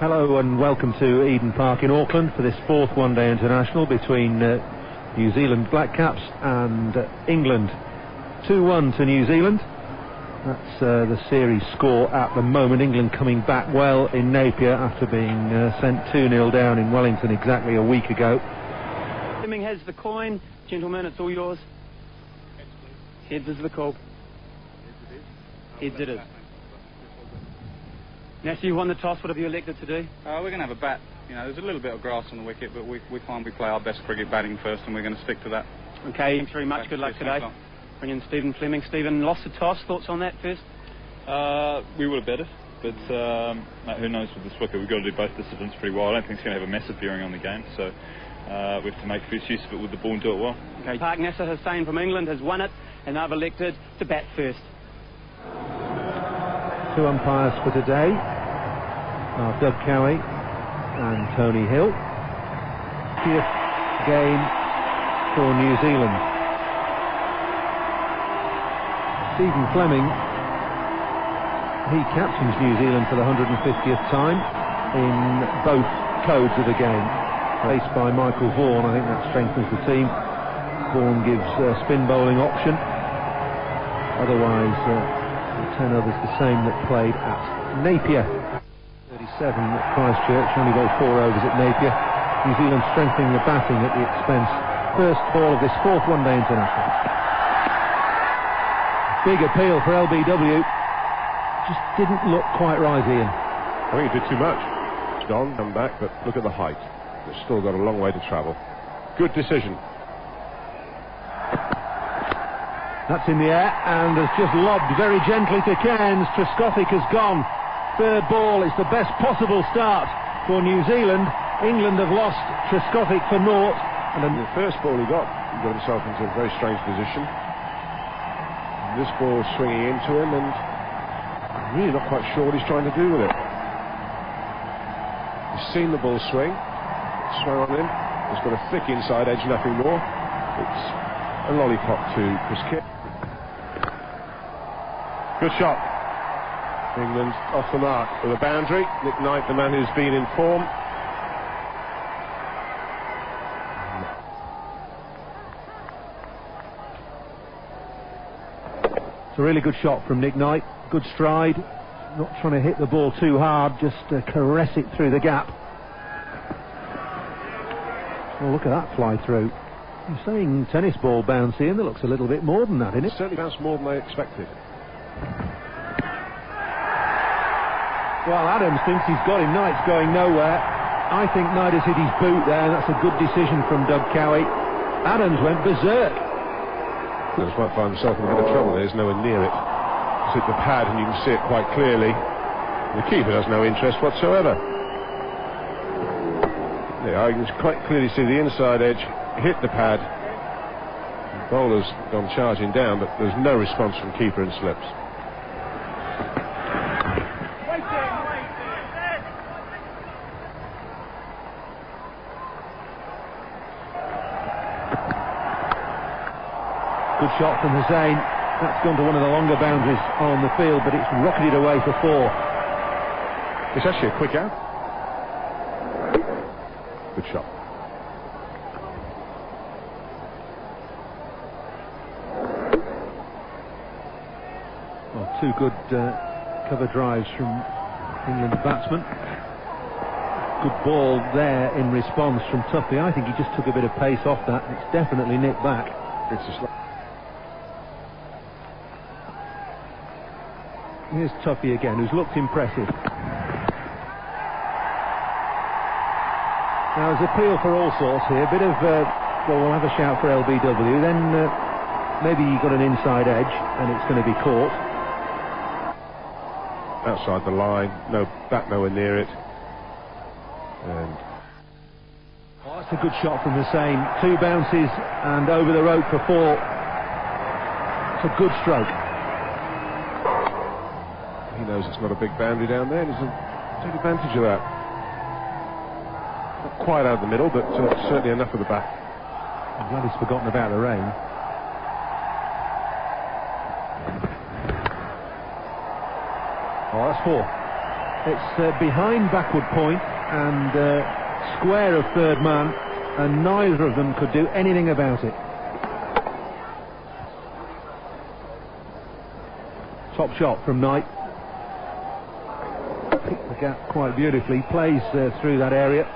Hello and welcome to Eden Park in Auckland for this fourth one-day international between New Zealand Black Caps and England. 2-1 to New Zealand. That's the series score at the moment. England coming back well in Napier after being sent 2-0 down in Wellington exactly a week ago. Fleming has the coin. Gentlemen, it's all yours. Heads is the call. Heads it is. Nasser, you won the toss. What have you elected to do? We're going to have a bat. You know, there's a little bit of grass on the wicket, but we find we play our best cricket batting first, and we're going to stick to that. Okay, thanks very much. Good luck today. Bring in Stephen Fleming. Stephen, lost the toss. Thoughts on that first? We would have bet it, but who knows with this wicket. We've got to do both disciplines pretty well. I don't think it's going to have a massive bearing on the game, so we have to make first use of it with the ball and do it well. Okay, Park Nasser Hussain from England has won it, and they've elected to bat first. Two umpires for today are Doug Cowie and Tony Hill. 50th game for New Zealand. Stephen Fleming, he captains New Zealand for the 150th time in both codes of the game. Faced by Michael Vaughan, I think that strengthens the team. Vaughan gives a spin bowling option. Otherwise, the 10 others the same that played at Napier. 37 at Christchurch, only bowled 4 overs at Napier. New Zealand strengthening the batting at the expense. First ball of this fourth one-day international. Big appeal for LBW. Just didn't look quite right, Ian. I think he did too much. It's gone, come back, but look at the height. It's still got a long way to travel. Good decision. That's in the air and has just lobbed very gently to Cairns. Trescothick has gone. Third ball, it's the best possible start for New Zealand. England have lost Trescothick for naught. And then the first ball he got himself into a very strange position. And this ball swinging into him, and I'm really not quite sure what he's trying to do with it. He's seen the ball swing. It's swung on him. It's got a thick inside edge, nothing more. It's a lollipop to Chris Kidd. Good shot. England off the mark with a boundary. Nick Knight, the man who's been in form. It's a really good shot from Nick Knight. Good stride. Not trying to hit the ball too hard, just caress it through the gap. Well, look at that fly through. You're saying tennis ball bouncy, and it looks a little bit more than that, isn't it? Certainly bounced more than they expected. Well, Adams thinks he's got him. Knight's going nowhere. I think Knight has hit his boot there, and that's a good decision from Doug Cowie. Adams went berserk. Adams might find himself in a bit of trouble there. There's nowhere near it. It's hit the pad, and you can see it quite clearly. The keeper has no interest whatsoever. Yeah, you can quite clearly see the inside edge hit the pad. The bowler's gone charging down, but there's no response from keeper and slips. Good shot from Hussain. That's gone to one of the longer boundaries on the field, but it's rocketed away for 4. It's actually a quick out. Good shot. Well, 2 good cover drives from England's batsmen. Good ball there in response from Tuffy. I think he just took a bit of pace off that. It's definitely nipped back. It's a Here's Tuffy again, who's looked impressive. Now, there's appeal for all sorts here. A bit of, well, we'll have a shout for LBW. Then maybe you got an inside edge, and it's going to be caught. outside the line, no bat nowhere near it. And oh, that's a good shot from Hussain. 2 bounces and over the rope for 4. It's a good stroke. He knows it's not a big boundary down there, and he's take advantage of that. Not quite out of the middle, but certainly enough of the bat. I'm glad he's forgotten about the rain. Oh, that's 4. It's behind backward point and square of third man, and neither of them could do anything about it. Top shot from Knight. Picked the gap quite beautifully, plays through that area.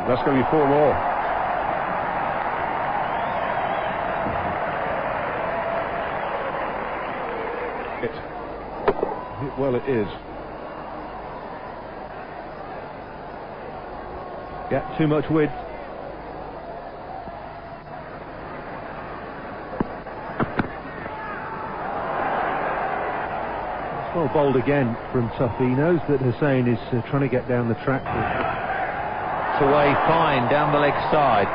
That's going to be 4 more. Well, it is. Yeah, too much width. It's well bowled again from Tuffy. He knows that Hussain is trying to get down the track. It's away fine down the leg side.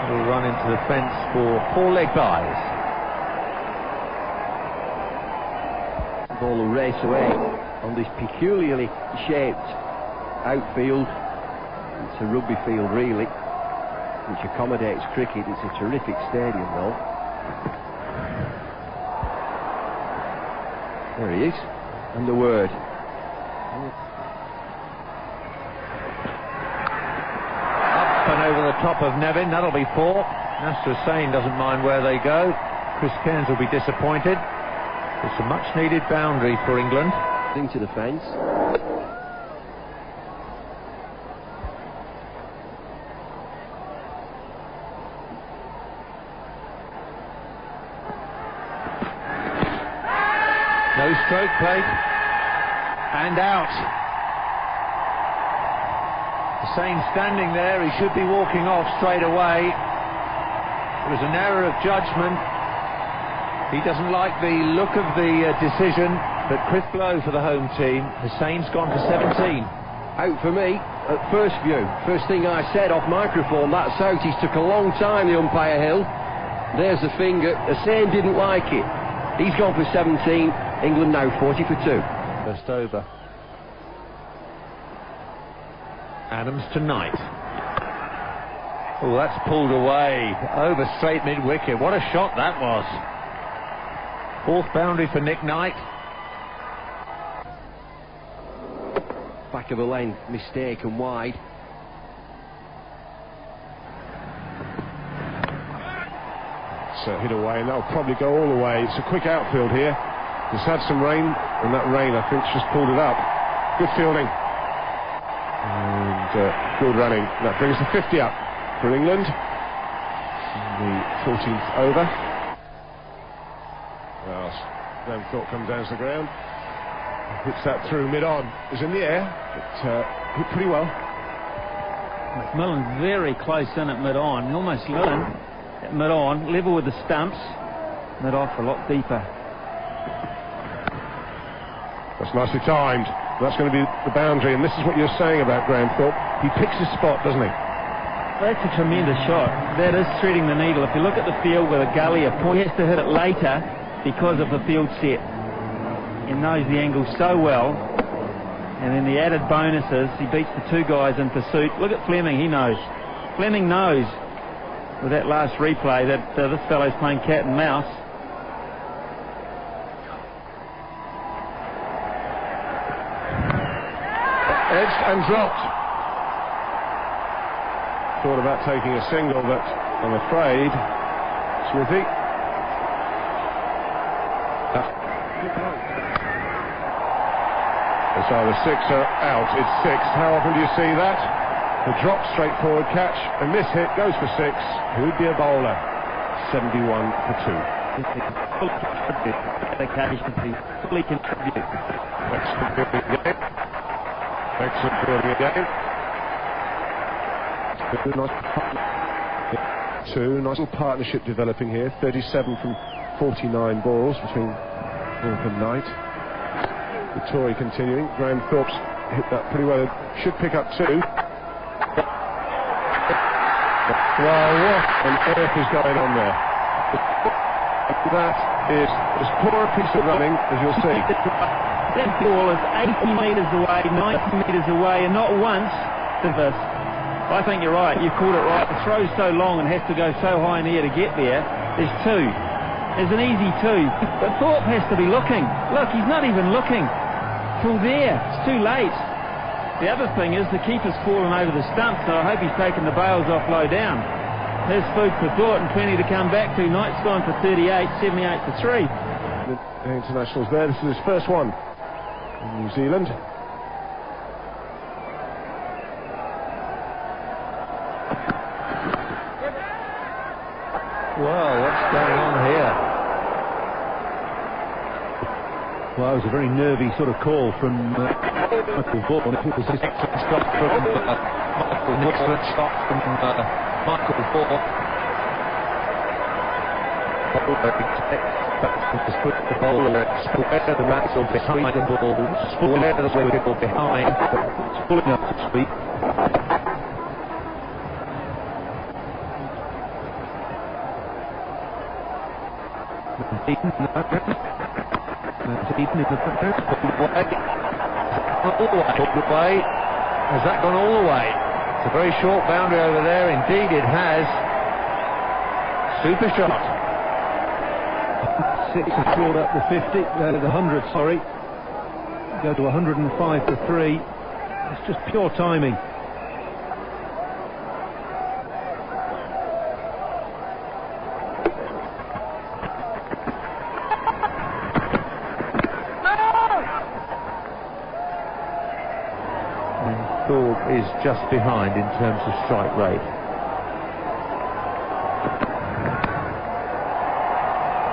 He'll run into the fence for 4 leg byes. Ball will race away on this peculiarly shaped outfield. It's a rugby field really, which accommodates cricket. It's a terrific stadium though. There he is, and the word. Up and over the top of Nevin, that'll be 4. Nasser Hussain doesn't mind where they go. Chris Cairns will be disappointed. It's a much needed boundary for England. Into the fence. No stroke played. And out. Hussain standing there, he should be walking off straight away. It was an error of judgment. He doesn't like the look of the decision, but crisp blow for the home team. Hussain's gone for 17. Out for me, at first view. First thing I said off microphone, that's out. He's took a long time, the umpire Hill. There's the finger. Hussain didn't like it. He's gone for 17. England now 40 for 2. Just over. Adams to Knight. Oh, that's pulled away. Over straight mid-wicket. What a shot that was. 4th boundary for Nick Knight. Back of the lane, mistake and wide. It's hit away, and that'll probably go all the way. It's a quick outfield here. It's had some rain, and that rain, I think, just pulled it up. Good fielding. And good running. That brings the 50 up for England. The 14th over. Well, Graham Thorpe comes down to the ground. Hits that through mid-on. It was in the air, but hit pretty well. McMillan very close in at mid-on. Almost Lillen at mid-on, level with the stumps. Mid-off a lot deeper. That's nicely timed. That's going to be the boundary, and this is what you're saying about Graham Thorpe. He picks his spot, doesn't he? That's a tremendous shot. That is threading the needle. If you look at the field with a gully, a point, he has to hit it later because of the field set. He knows the angle so well, and then the added bonuses, he beats the 2 guys in pursuit. Look at Fleming, he knows. Fleming knows with that last replay that this fellow's playing cat and mouse. Edged and dropped. Thought about taking a single, but I'm afraid Smithy. It's either 6 or out. It's 6. How often do you see that? The drop, straightforward catch, and this hit goes for 6. Who'd be a bowler? 71 for 2. Excellent fielding again. Nice little partnership developing here. 37 from 49 balls between Thorpe and Knight. The Tory continuing. Graham Thorpe's hit that pretty well. Should pick up 2. Well, what on earth is going on there? That is as poor a piece of running as you'll see. That ball is 80 metres away, 90 metres away, and not once did this. I think you're right. You called it right. The throw's so long and has to go so high in the air to get there. There's 2. is an easy 2, but Thorpe has to be looking. Look, he's not even looking till there. It's too late. The other thing is the keeper's fallen over the stump, so I hope he's taken the bails off low down. There's food for thought and plenty to come back to. Knight's gone for 38, 78 for 3. The internationals there. This is his first one in New Zealand. Well, what's going on here? Well, it was a very nervy sort of call from Michael Vaughan. It was his Excellent stop from Michael Vaughan. Just put the bowler square the rattle behind the ball, square the wicket behind. It's pulling up to speed. All the way. Has that gone all the way? It's a very short boundary over there. Indeed it has. Super shot. 6 has brought up the 50, the 100, sorry. Go to 105 for 3. It's just pure timing. Thorpe is just behind in terms of strike rate.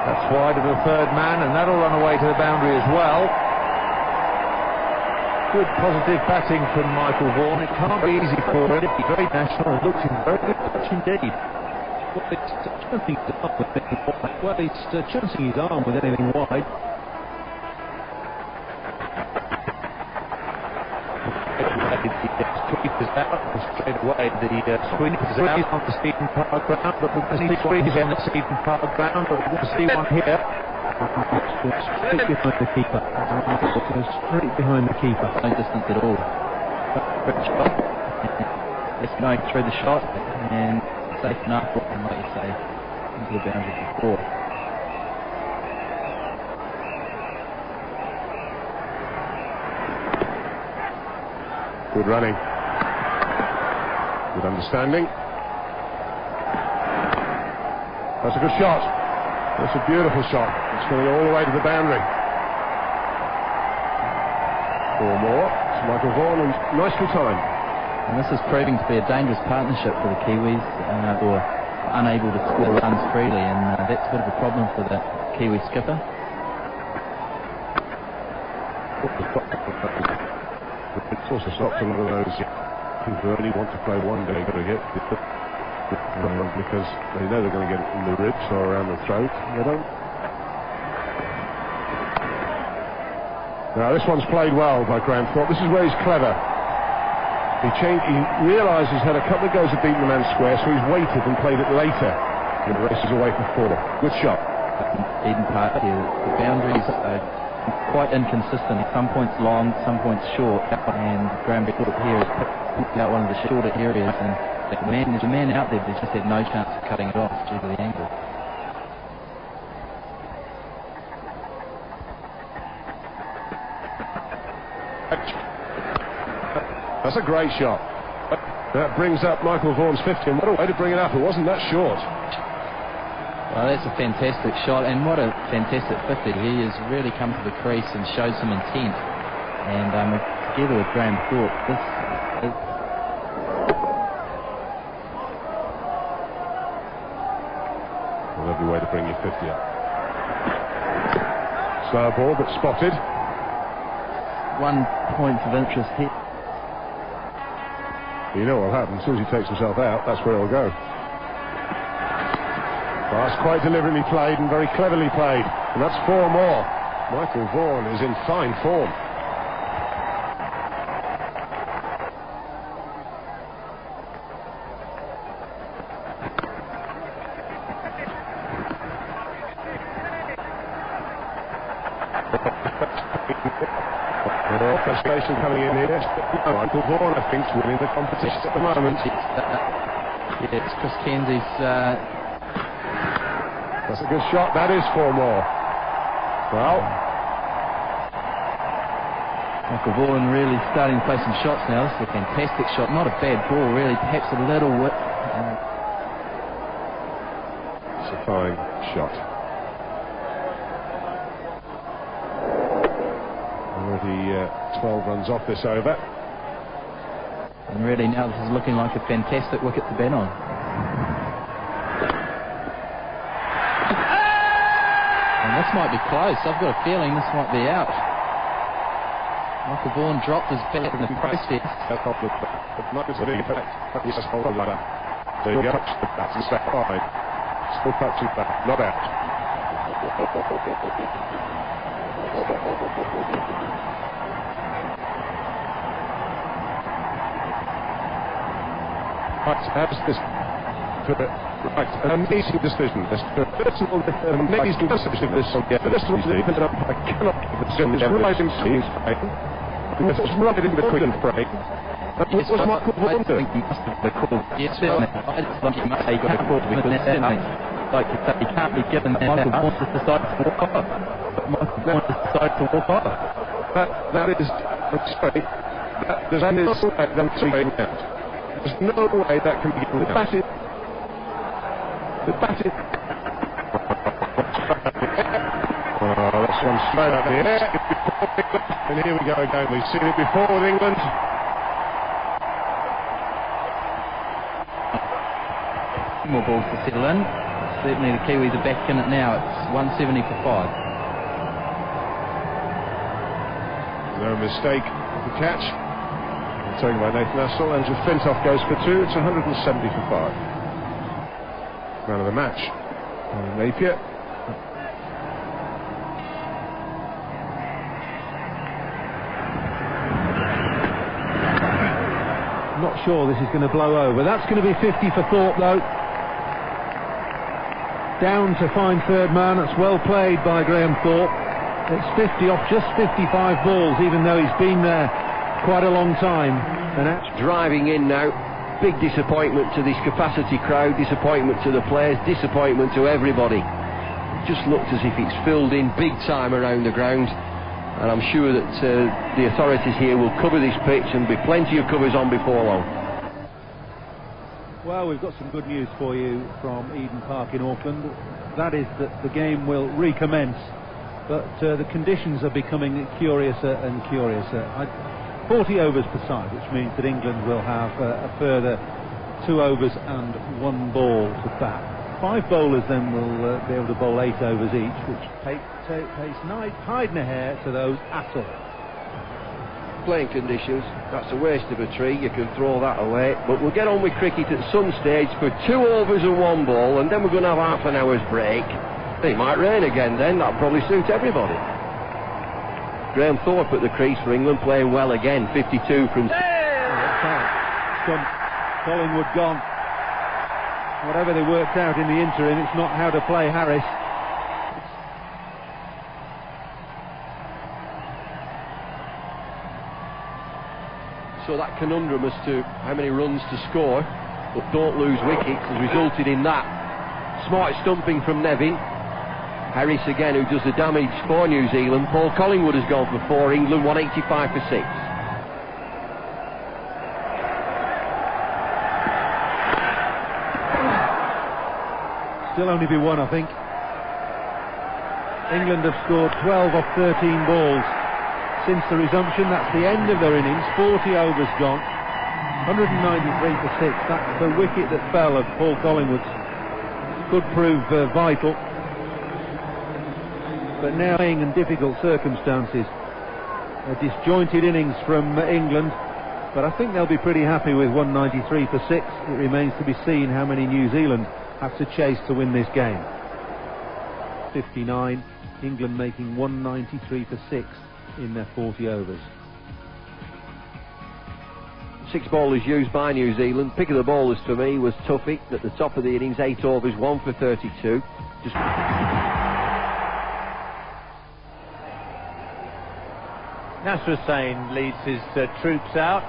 That's wide of the third man, and that'll run away to the boundary as well. Good positive batting from Michael Vaughan. It can't be easy for him. He's very national and looks in very good touch indeed. Well, it's chancing his arm with anything wide. Well, it's chancing his arm with anything wide. Straight away, the swing is out on the Stephen Park ground, but we're going to see one on the Stephen Park ground, but we're going to see one here. Straight behind the keeper. Straight behind the keeper. No distance at all. It's going through the shot and safe enough, and like you say, into the boundary before. Good running. Good understanding. That's a good shot. That's a beautiful shot. It's going to go all the way to the boundary. 4 more. It's Michael Vaughan, and nicely timed. And this is proving to be a dangerous partnership for the Kiwis, who are unable to score runs freely, and that's a bit of a problem for the Kiwi skipper. It's also stopped a lot of those who only want to play one day cricket because they know they're going to get it in the ribs or around the throat. They don't. Now this one's played well by Graham Thorpe. This is where he's clever. He realised he's had a couple of goes of beating the man square, so he's waited and played it later. And the race is away for 4. Good shot. Eden Park here, the boundaries are quite inconsistent. Some points long, some points short, and Graham Thorpe here has picked out one of the shorter areas, and there's a man out there that just had no chance of cutting it off due to the angle. That's a great shot. That brings up Michael Vaughan's 50, and what a way to bring it up. It wasn't that short. Well, that's a fantastic shot, and what a fantastic 50. He has really come to the crease and showed some intent. And together with Graham Thorpe, this is... A lovely way to bring your 50 up. Slow ball, but spotted. 1 point of interest here. You know what'll happen. As soon as he takes himself out, that's where he'll go. Well, that's quite deliberately played and very cleverly played. And that's 4 more. Michael Vaughan is in fine form. Frustration coming in here. Michael Vaughan, I think, is winning the competition at the moment. Yeah, it's Chris Kenzie's That's a good shot. That is 4 more. Well, Michael Vaughan really starting to play some shots now. This is a fantastic shot. Not a bad ball, really. Perhaps a little width. it's a fine shot. Already 12 runs off this over. And really now this is looking like a fantastic wicket to bat on. And this might be close. I've got a feeling this might be out. Michael Vaughan dropped his bat in the process. There you go. That's a step 5. Still touching back. Not out. Right, how's this? Right, an amazing decision. This personal, amazing decision. This, personal decision. I cannot give the decision. It's right in between frame. It's right in between frame. That was Michael Vaughan. I think he must have the call. Yes, I just think he must have got a call because like you say, he can't be given that. Michael Vaughan just decided to walk off. But Michael Vaughan just decided to walk off. That is, I'm sorry, there's no way them throwing out. There's no way that can be given. The bat is. Oh, that's one straight up the air. And here we go again. We've seen it before with England. More balls to settle in. Certainly the Kiwis are back in it now. It's 170 for 5. No mistake of the catch. Taken by Nathan Astle. Andrew Flintoff goes for 2. It's 170 for 5. Man of the match. Napier. Not sure this is going to blow over. That's going to be 50 for Thorpe, though. Down to find third man. That's well played by Graham Thorpe. It's 50 off just 55 balls, even though he's been there quite a long time. And driving in now. Big disappointment to this capacity crowd, disappointment to the players, disappointment to everybody. It just looked as if it's filled in big time around the ground, and I'm sure that the authorities here will cover this pitch and be plenty of covers on before long. Well, we've got some good news for you from Eden Park in Auckland. That is that the game will recommence, but the conditions are becoming curiouser and curiouser. 40 overs per side, which means that England will have a further 2 overs and 1 ball to bat. 5 bowlers then will be able to bowl 8 overs each, which pays hide and a hair to those at all. Playing conditions, that's a waste of a tree, you can throw that away, but we'll get on with cricket at some stage for 2 overs and 1 ball, and then we're going to have half an hour's break. It might rain again then, that'll probably suit everybody. Graham Thorpe at the crease for England, playing well again, 52 from... Collingwood gone. Whatever they worked out in the interim, it's not how to play Harris. So that conundrum as to how many runs to score, but don't lose wickets, has resulted in that. Smart stumping from Nevin. Harris again, who does the damage for New Zealand. Paul Collingwood has gone for 4, England 185 for 6. Still only be 1, I think. England have scored 12 off 13 balls since the resumption. That's the end of their innings. 40 overs gone. 193 for 6. That's the wicket that fell of Paul Collingwood's. Could prove vital. But now in difficult circumstances. A disjointed innings from England, but I think they'll be pretty happy with 193 for 6. It remains to be seen how many New Zealand have to chase to win this game. 59, England making 193 for 6 in their 40 overs. 6 bowlers used by New Zealand. Pick of the bowlers for me was Tuffy at the top of the innings, 8 overs, 1 for 32. Just Nasser Hussain leads his troops out.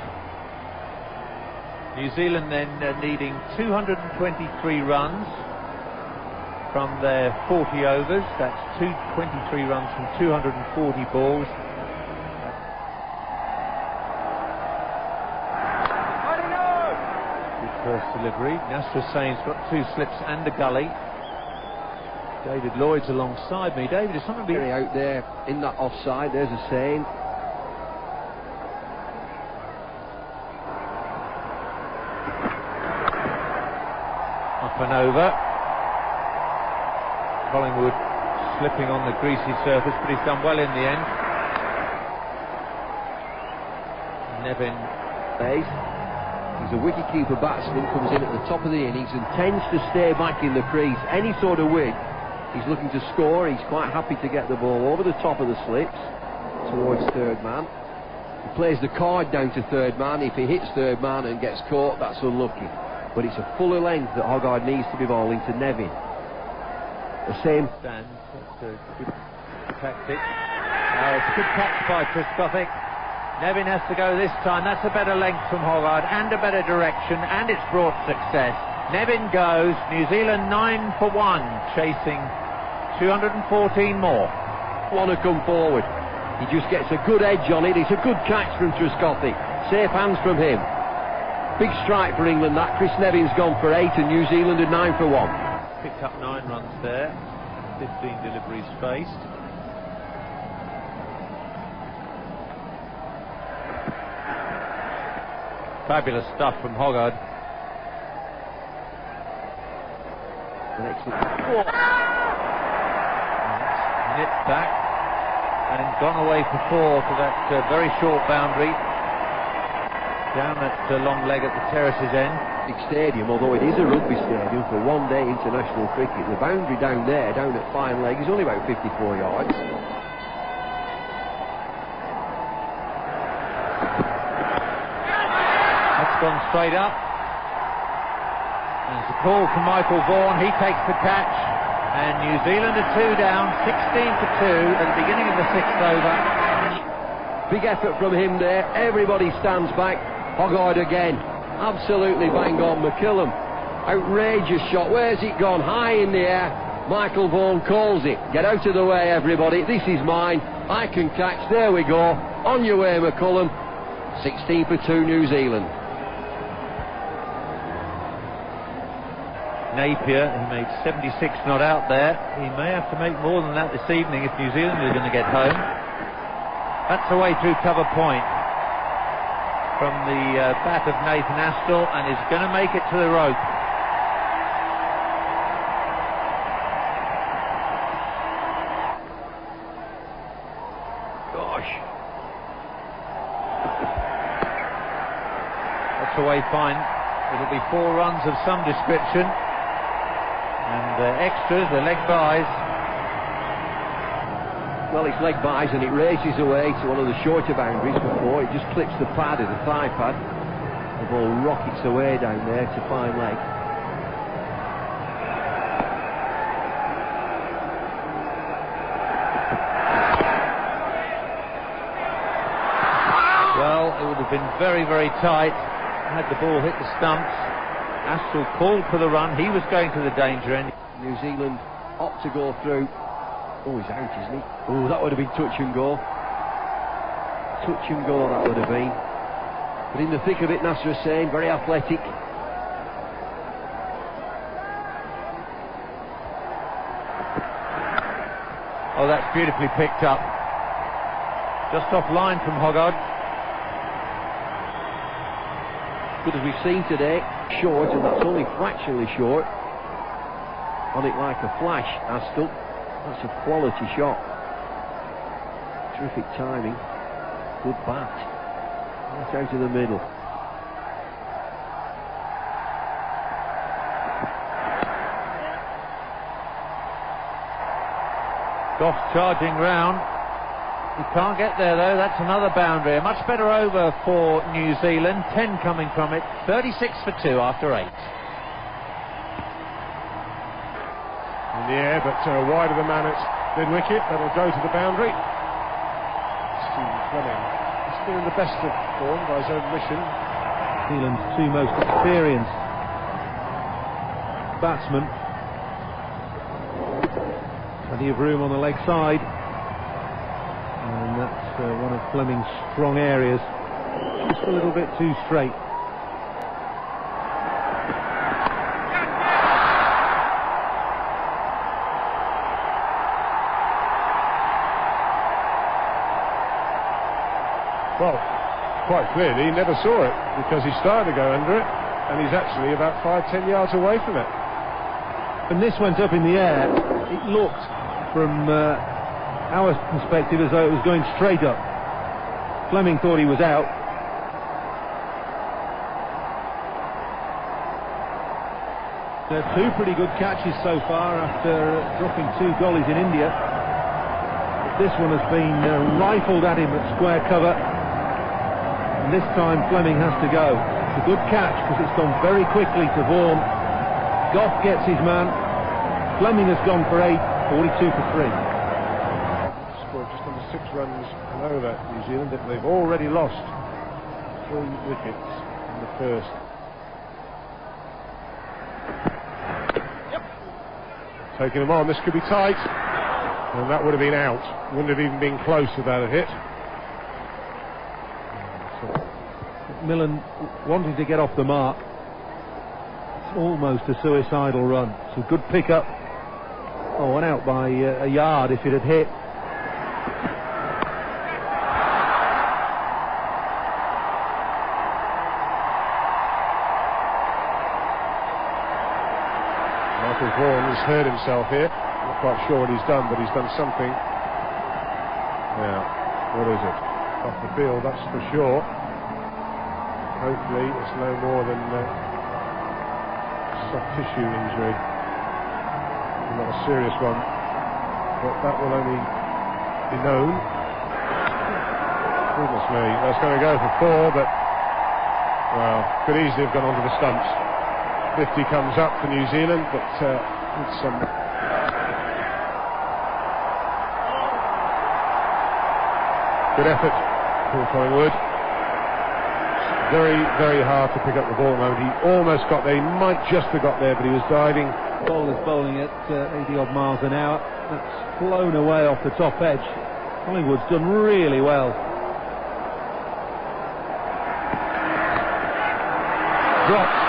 New Zealand then needing 223 runs from their 40 overs. That's 223 runs from 240 balls. Good first delivery. Nasser Hussain's got 2 slips and a gully. David Lloyd's alongside me. David, is something Very out there in that offside. There's Hussain. Up and over. Collingwood slipping on the greasy surface, but he's done well in the end. Nevin He's a wicket-keeper batsman, comes in at the top of the innings and tends to stay back in the crease. Any sort of wick, he's looking to score. He's quite happy to get the ball over the top of the slips towards third man. He plays the card down to third man. If he hits third man and gets caught, that's unlucky. But it's a fuller length that Hoggard needs to be bowling to Nevin. The same stand. That's a good tactic. It's a good catch by Trescothick. Nevin has to go this time. That's a better length from Hoggard and a better direction, and it's brought success. Nevin goes. New Zealand 9 for 1, chasing 214 more. Want to come forward. He just gets a good edge on it. It's a good catch from Trescothick. Safe hands from him. Big strike for England that. Chris Nevin's gone for 8 and New Zealand are 9 for 1. Picked up 9 runs there. 15 deliveries faced. Fabulous stuff from Hoggard. Nipped back and gone away for 4 to that very short boundary down at long leg at the terrace's end. Big stadium, although it is a rugby stadium for one-day international cricket. The boundary down there, down at fine leg, is only about 54 yards. That's gone straight up. There's a call from Michael Vaughan. He takes the catch, and New Zealand are 2 down, 16 for 2 at the beginning of the 6th over. Big effort from him there. Everybody stands back. Hoggard again. Absolutely bang on. McKillum. Outrageous shot. Where's it gone? High in the air. Michael Vaughan calls it. Get out of the way, everybody. This is mine. I can catch. There we go. On your way, McCullum. 16 for 2, New Zealand. Napier, he made 76 not out there. He may have to make more than that this evening if New Zealand are going to get home. That's the way through cover point from the bat of Nathan Astle, and is going to make it to the rope. Gosh. That's away fine. It'll be 4 runs of some description. And extras, the leg buys. Well, it's leg buys and it races away to one of the shorter boundaries before. It just clips the pad of the thigh pad. The ball rockets away down there to fine leg. Well, it would have been very, very tight had the ball hit the stumps. Astle called for the run. He was going to the danger end. New Zealand opt to go through. Oh, he's out, isn't he? Oh, that would have been touch and go. Touch and go, that would have been. But in the thick of it, Nasser Hussain, very athletic. Oh, that's beautifully picked up. Just off line from Hoggard. Good as we've seen today, short, and that's only fractionally short. On it like a flash, Astle. That's a quality shot. Terrific timing. Good bat. Right out of the middle. Goss charging round. He can't get there though. That's another boundary. A much better over for New Zealand. 10 coming from it. 36 for 2 after 8. In the air, but wide of the man at mid wicket. That'll go to the boundary. Stephen Fleming. He's still in the best of form by his own admission. Zealand's 2 most experienced batsmen. Plenty of room on the leg side. And that's one of Fleming's strong areas. Just a little bit too straight. Well, quite clearly he never saw it, because he started to go under it, and he's actually about 5-10 yards away from it. When this went up in the air, it looked from our perspective as though it was going straight up. Fleming thought he was out. Two pretty good catches so far after dropping 2 goalies in India. But this one has been rifled at him at square cover. And this time Fleming has to go. It's a good catch because it's gone very quickly to Vaughan. Goff gets his man. Fleming has gone for 8, 42 for 3. Scored just under 6 runs over New Zealand. They've already lost 3 wickets in the first. Taking them on, this could be tight. And that would have been out. Wouldn't have even been close if that had hit. Millen wanting to get off the mark. It's almost a suicidal run. It's a good pick-up. Oh, one out by a yard if it had hit. Michael Vaughan has hurt himself here. Not quite sure what he's done, but he's done something. Now, what is it? Off the field, that's for sure. Hopefully it's no more than soft tissue injury. Not a serious one, but that will only be known. Goodness me, that's going to go for 4, but well, could easily have gone onto the stumps. 50 comes up for New Zealand, but with some good effort for Collingwood. Very, very hard to pick up the ball at the moment. He almost got there. He might just have got there, but he was diving. Bowler's bowling at 80 odd miles an hour. That's flown away off the top edge. Collingwood's done really well. Dropped.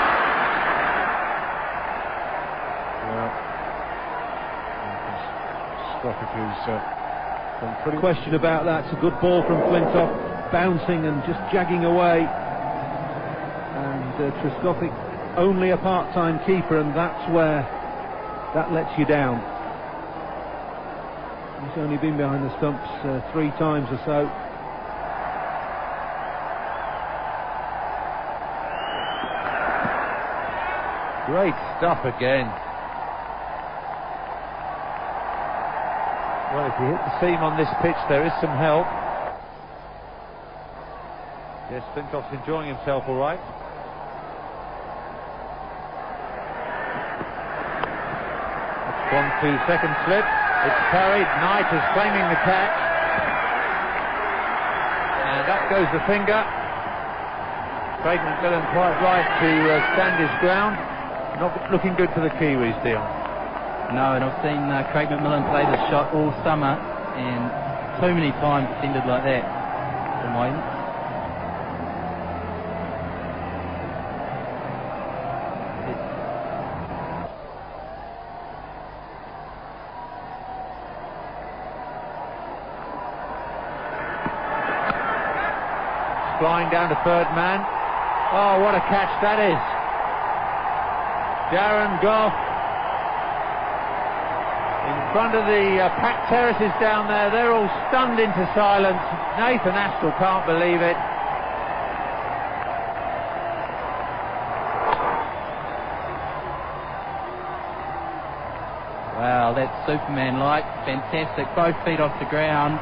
Done pretty. Question about that. It's a good ball from Flintoff, bouncing and just jagging away. And Trescothick, only a part-time keeper, and that's where that lets you down. He's only been behind the stumps 3 times or so. Great stuff again. Well, if you hit the seam on this pitch, there is some help. Yes, Flintoff's enjoying himself all right. That's 1-2 second slip. It's carried. Knight is claiming the catch. And up goes the finger. Craig McMillan quite right to stand his ground. Not looking good for the Kiwis, Dion. No, and I've seen Craig McMillan play this shot all summer, and too many times it's ended like that for my. Flying down to third man. Oh, what a catch that is. Darren Gough in front of the packed terraces down there. They're all stunned into silence. Nathan Astle can't believe it. Wow, that's Superman-like. Fantastic. Both feet off the ground,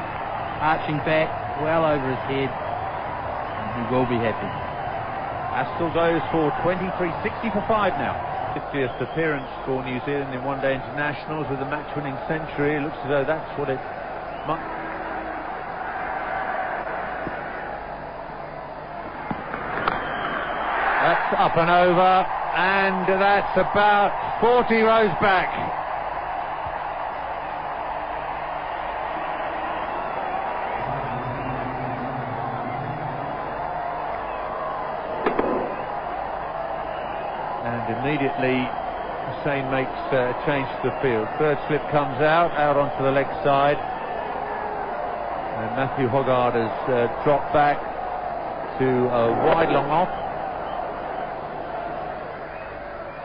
arching back, well over his head. And he will be happy. Astle goes for 23-60 for 5 now. 50th appearance for New Zealand in one-day internationals with a match-winning century. It looks as though that's what it might. That's up and over, and that's about 40 rows back. And immediately Hussain makes a change to the field. Third slip comes out onto the leg side. And Matthew Hoggard has dropped back to a wide long off.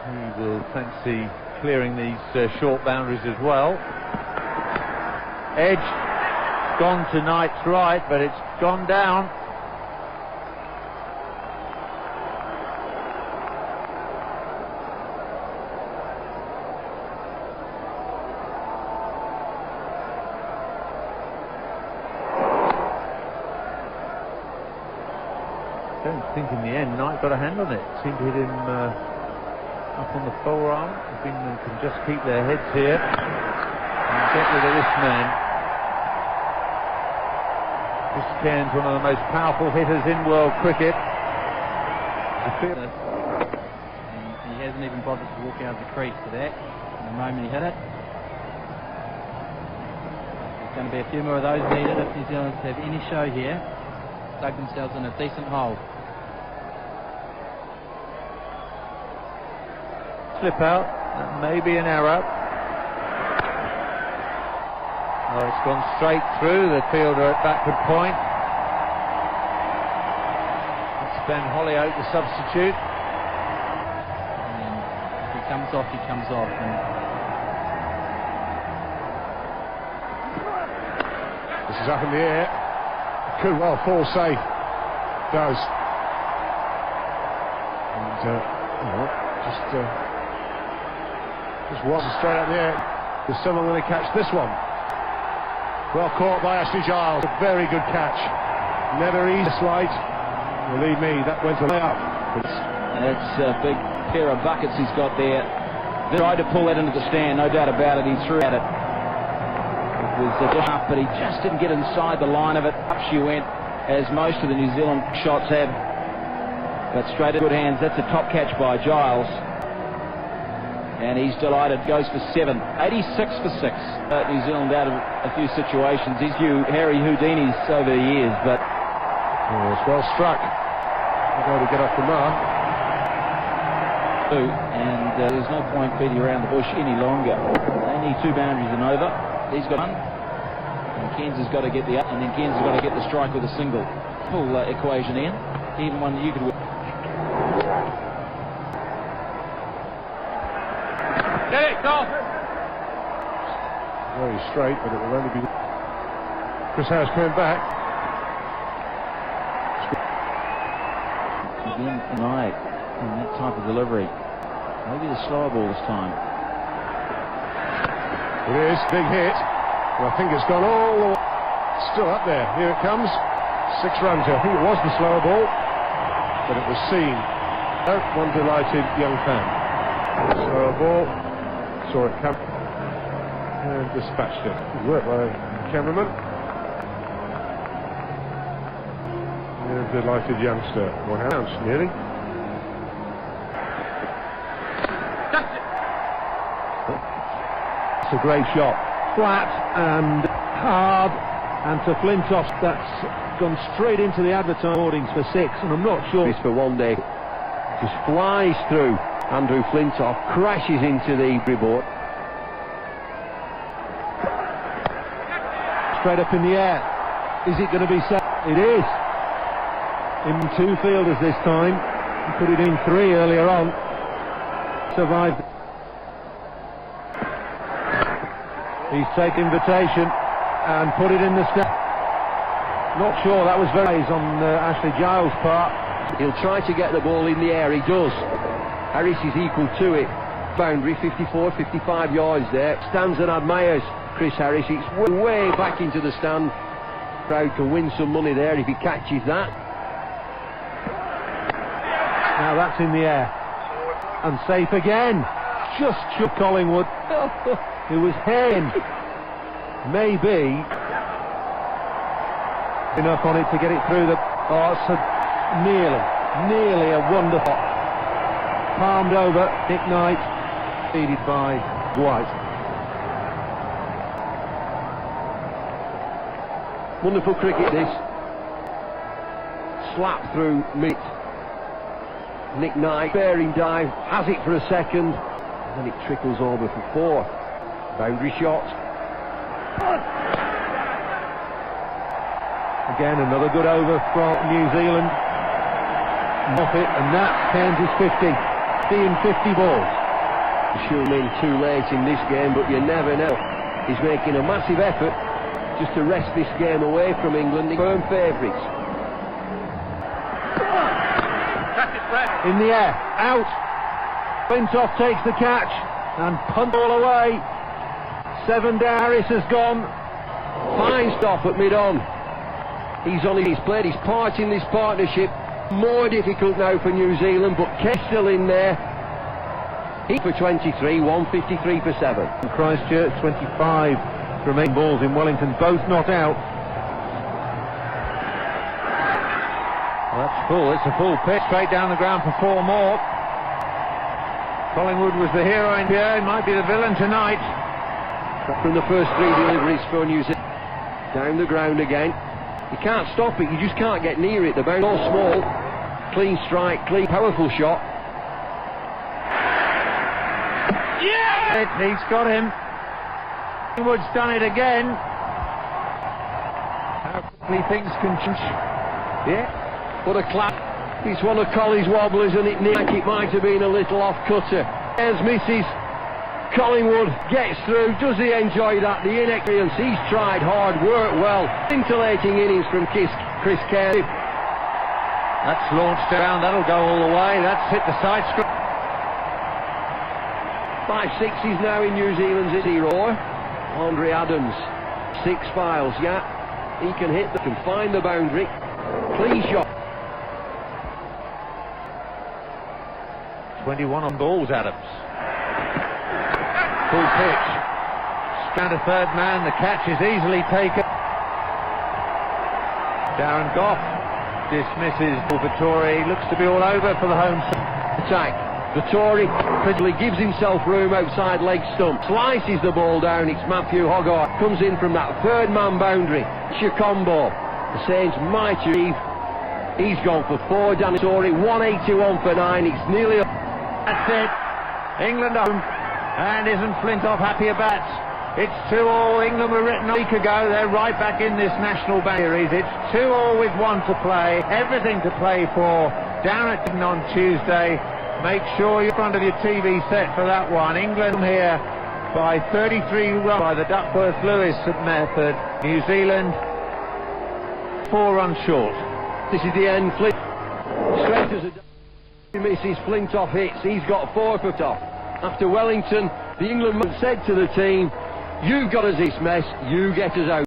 He will fancy clearing these short boundaries as well. Edge gone to Knight's right, but it's gone down. I don't think in the end Knight got a hand on it. Seemed to hit him up on the forearm. If England can just keep their heads here and get rid of this man. Chris Cairns, one of the most powerful hitters in world cricket. And he hasn't even bothered to walk out of the crease for that. The moment he hit it. There's going to be a few more of those needed if New Zealand have any show here. Dug themselves in a decent hole. Slip out, that may be an error. Oh, it's gone straight through the fielder at backward point. It's Ben Hollioake, the substitute. And if he comes off, he comes off. And This is up in the air. Could well fall safe. Does. And just was straight up the air. Is someone going to catch this one? Well caught by Ashley Giles. A very good catch. Never easy right. Believe me, that went way up. That's a big pair of buckets he's got there. They tried to pull that into the stand, no doubt about it. He threw at it. It was just up, but he just didn't get inside the line of it. Up she went, as most of the New Zealand shots have. But straight at good hands. That's a top catch by Giles. And he's delighted, goes for 7. 86 for 6. New Zealand out of a few situations. He's few Harry Houdinis over the years, but... Oh, it's well struck. They're going to get off the mark. And there's no point beating around the bush any longer. They need 2 boundaries and over. He's got 1. And Cairns has got to get the up, and then Cairns has got to get the strike with a single. Full equation in. Even one that you could win. Get it, go! Very straight, but it will only be... Chris Harris coming back. Again tonight, in that type of delivery. Maybe the slower ball this time. It is, big hit. Well, I think it's gone all the way. Still up there. Here it comes. 6 runs. I think it was the slower ball, but it was seen. Oh, one delighted young fan. Slower ball. Saw it come and dispatched it. Good work by the cameraman. And a delighted youngster. 1 ounce nearly. It's a great shot. Flat and hard, and to Flintoff, that's gone straight into the advertising hoardings for 6, and I'm not sure. This for one day. Just flies through Andrew Flintoff, crashes into the board. Straight up in the air. Is it going to be set? It is. In 2 fielders this time. He put it in 3 earlier on. Survived. He's taken invitation and put it in the stand. Not sure that was very on Ashley Giles' part. He'll try to get the ball in the air. He does. Harris is equal to it. Boundary 54, 55 yards there. Stands and admires Chris Harris. It's way back into the stand. Crowd can win some money there if he catches that. Now that's in the air. And safe again. Just shook Collingwood. It was Hayne. Maybe enough on it to get it through the... Oh, it's nearly a wonderful... Palmed over, Nick Knight, feeded by White. Wonderful cricket this. Slap through mid. Nick Knight, bearing dive, has it for a second, and then it trickles over for 4. Boundary shot. Again, another good over from New Zealand. Moffat, and that's Cairns' 50. 50 balls. Should have been too late in this game, but you never know. He's making a massive effort just to wrest this game away from England. The firm favourites. In the air, out. Flintoff takes the catch and punt all away. 7 down. Harris has gone. Fine stop at mid-on. He's played his part in this partnership. More difficult now for New Zealand, but K's still in there. He for 23, 153 for 7. And Christchurch, 25 remaining balls in Wellington, both not out. Well, that's full. It's a full pitch. Straight down the ground for 4 more. Collingwood was the hero in here. He might be the villain tonight. From the first 3 deliveries for New Zealand. Down the ground again. You can't stop it. You just can't get near it. The bound's all small. Clean strike, clean, powerful shot. Yeah! He's got him. Collingwood's done it again. How quickly things can change. Yeah. What a clap. It's one of Collins' wobblers, and it might have been a little off-cutter. There's misses. Collingwood gets through. Does he enjoy that? The inexperience. He's tried hard, worked well. Scintillating innings from Chris Carey. That's launched around. That'll go all the way. That's hit the side screen. 5 sixes now in New Zealand's zero. Andre Adams. 6 files. Yeah, he can hit. Can find the boundary. Clean shot. 21 on balls, Adams. Full pitch. Strand a 3rd man. The catch is easily taken. Darren Gough dismisses Vittori. Looks to be all over for the home attack. Vittori quickly gives himself room outside leg stump. Slices the ball down. It's Matthew Hogarth. Comes in from that 3rd man boundary. Combo. The Saints might achieve. He's gone for 4. Dan Vittori. 181 for 9. It's nearly. That's it. England home. And isn't Flintoff happy about? It's 2-all. England were written a week ago. They're right back in this national series. It's 2-all with 1 to play. Everything to play for. Down at on Tuesday. Make sure you're in front of your TV set for that one. England here by 33 runs by the Duckworth-Lewis method. New Zealand 4 runs short. This is the end. Straight as a misses. Flintoff hits. He's got 4 for top. After Wellington, the England said to the team, "You've got us this mess, you get us out."